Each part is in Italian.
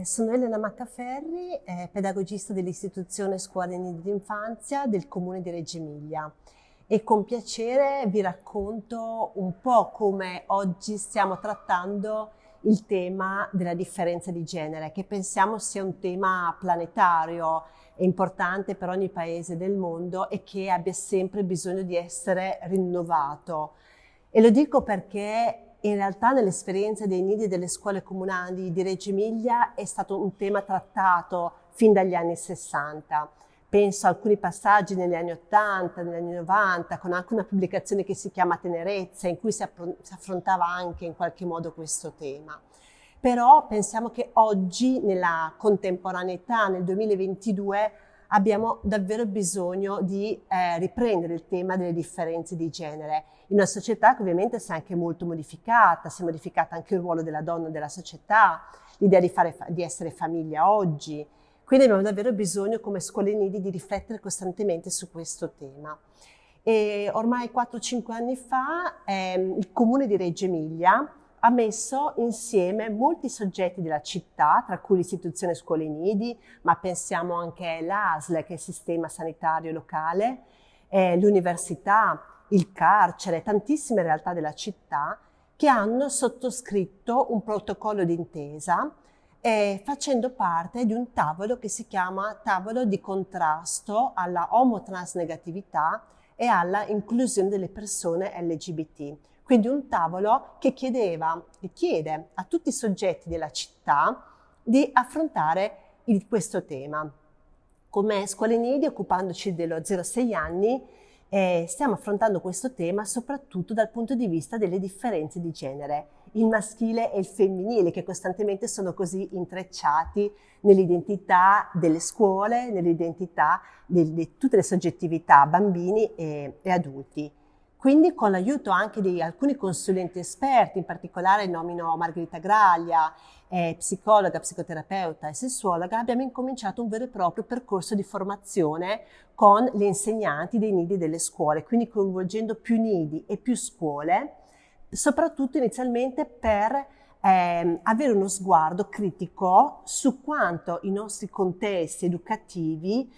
Sono Elena Maccaferri, pedagogista dell'istituzione Scuole Nidi d'Infanzia del Comune di Reggio Emilia e con piacere vi racconto un po' come oggi stiamo trattando il tema della differenza di genere, che pensiamo sia un tema planetario e importante per ogni paese del mondo e che abbia sempre bisogno di essere rinnovato. E lo dico perché in realtà nell'esperienza dei nidi e delle scuole comunali di Reggio Emilia è stato un tema trattato fin dagli anni 60. Penso a alcuni passaggi negli anni 80, negli anni 90, con anche una pubblicazione che si chiama Tenerezza, in cui si affrontava anche in qualche modo questo tema. Però pensiamo che oggi, nella contemporaneità, nel 2022, abbiamo davvero bisogno di riprendere il tema delle differenze di genere in una società che ovviamente si è anche molto modificata, si è modificata anche il ruolo della donna nella società, l'idea di essere famiglia oggi. Quindi abbiamo davvero bisogno come scuole nidi di riflettere costantemente su questo tema. E ormai 4-5 anni fa il Comune di Reggio Emilia ha messo insieme molti soggetti della città, tra cui l'istituzione Scuole Nidi, ma pensiamo anche all'ASL, che è il sistema sanitario locale, l'università, il carcere, tantissime realtà della città che hanno sottoscritto un protocollo d'intesa facendo parte di un tavolo che si chiama Tavolo di contrasto alla omotransnegatività e alla inclusione delle persone LGBT. Quindi un tavolo che chiede a tutti i soggetti della città di affrontare questo tema. Come Scuole Nidi, occupandoci dello 0-6 anni, stiamo affrontando questo tema soprattutto dal punto di vista delle differenze di genere, il maschile e il femminile, che costantemente sono così intrecciati nell'identità delle scuole, nell'identità di tutte le soggettività, bambini e adulti. Quindi con l'aiuto anche di alcuni consulenti esperti, in particolare nomino Margherita Graglia, psicologa, psicoterapeuta e sessuologa, abbiamo incominciato un vero e proprio percorso di formazione con le insegnanti dei nidi delle scuole, quindi coinvolgendo più nidi e più scuole, soprattutto inizialmente per avere uno sguardo critico su quanto i nostri contesti educativi,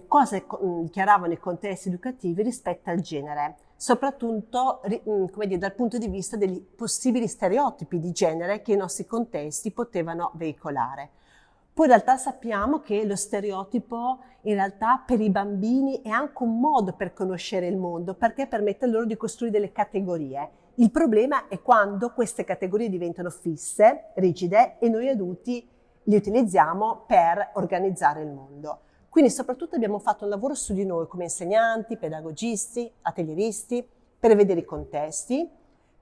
cosa dichiaravano i contesti educativi rispetto al genere, soprattutto come dire, dal punto di vista dei possibili stereotipi di genere che i nostri contesti potevano veicolare. Poi in realtà sappiamo che lo stereotipo in realtà per i bambini è anche un modo per conoscere il mondo, perché permette loro di costruire delle categorie. Il problema è quando queste categorie diventano fisse, rigide, e noi adulti li utilizziamo per organizzare il mondo. Quindi soprattutto abbiamo fatto un lavoro su di noi come insegnanti, pedagogisti, atelieristi, per vedere i contesti,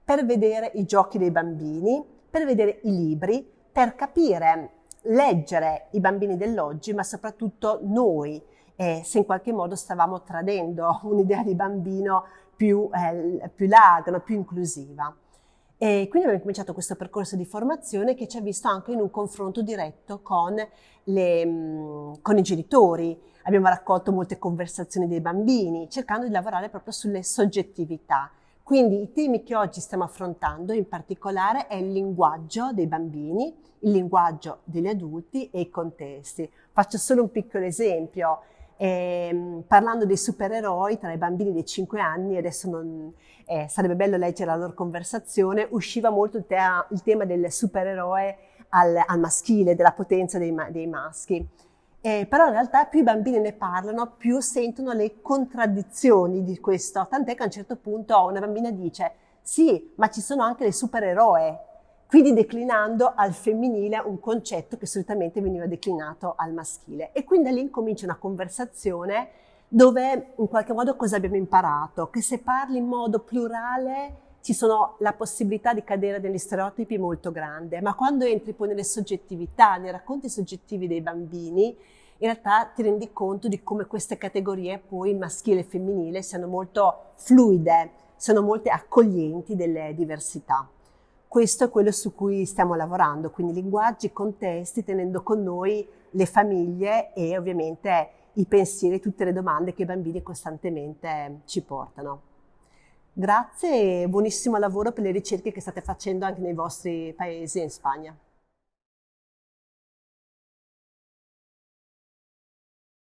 per vedere i giochi dei bambini, per vedere i libri, per capire, leggere i bambini dell'oggi, ma soprattutto noi, se in qualche modo stavamo tradendo un'idea di bambino più larga, più inclusiva. E quindi abbiamo cominciato questo percorso di formazione che ci ha visto anche in un confronto diretto con i genitori. Abbiamo raccolto molte conversazioni dei bambini, cercando di lavorare proprio sulle soggettività. Quindi i temi che oggi stiamo affrontando in particolare è il linguaggio dei bambini, il linguaggio degli adulti e i contesti. Faccio solo un piccolo esempio. Parlando dei supereroi tra i bambini dei 5 anni, adesso sarebbe bello leggere la loro conversazione, usciva molto il tema del supereroe al maschile, della potenza dei maschi. Però in realtà più i bambini ne parlano, più sentono le contraddizioni di questo, tant'è che a un certo punto una bambina dice sì, ma ci sono anche le supereroe, quindi declinando al femminile un concetto che solitamente veniva declinato al maschile. E quindi da lì incomincia una conversazione dove in qualche modo cosa abbiamo imparato? Che se parli in modo plurale ci sono la possibilità di cadere negli stereotipi molto grande, ma quando entri poi nelle soggettività, nei racconti soggettivi dei bambini, in realtà ti rendi conto di come queste categorie, poi maschile e femminile, siano molto fluide, sono molto accoglienti delle diversità. Questo è quello su cui stiamo lavorando, quindi linguaggi, contesti, tenendo con noi le famiglie e ovviamente i pensieri, tutte le domande che i bambini costantemente ci portano. Grazie e buonissimo lavoro per le ricerche che state facendo anche nei vostri paesi e in Spagna.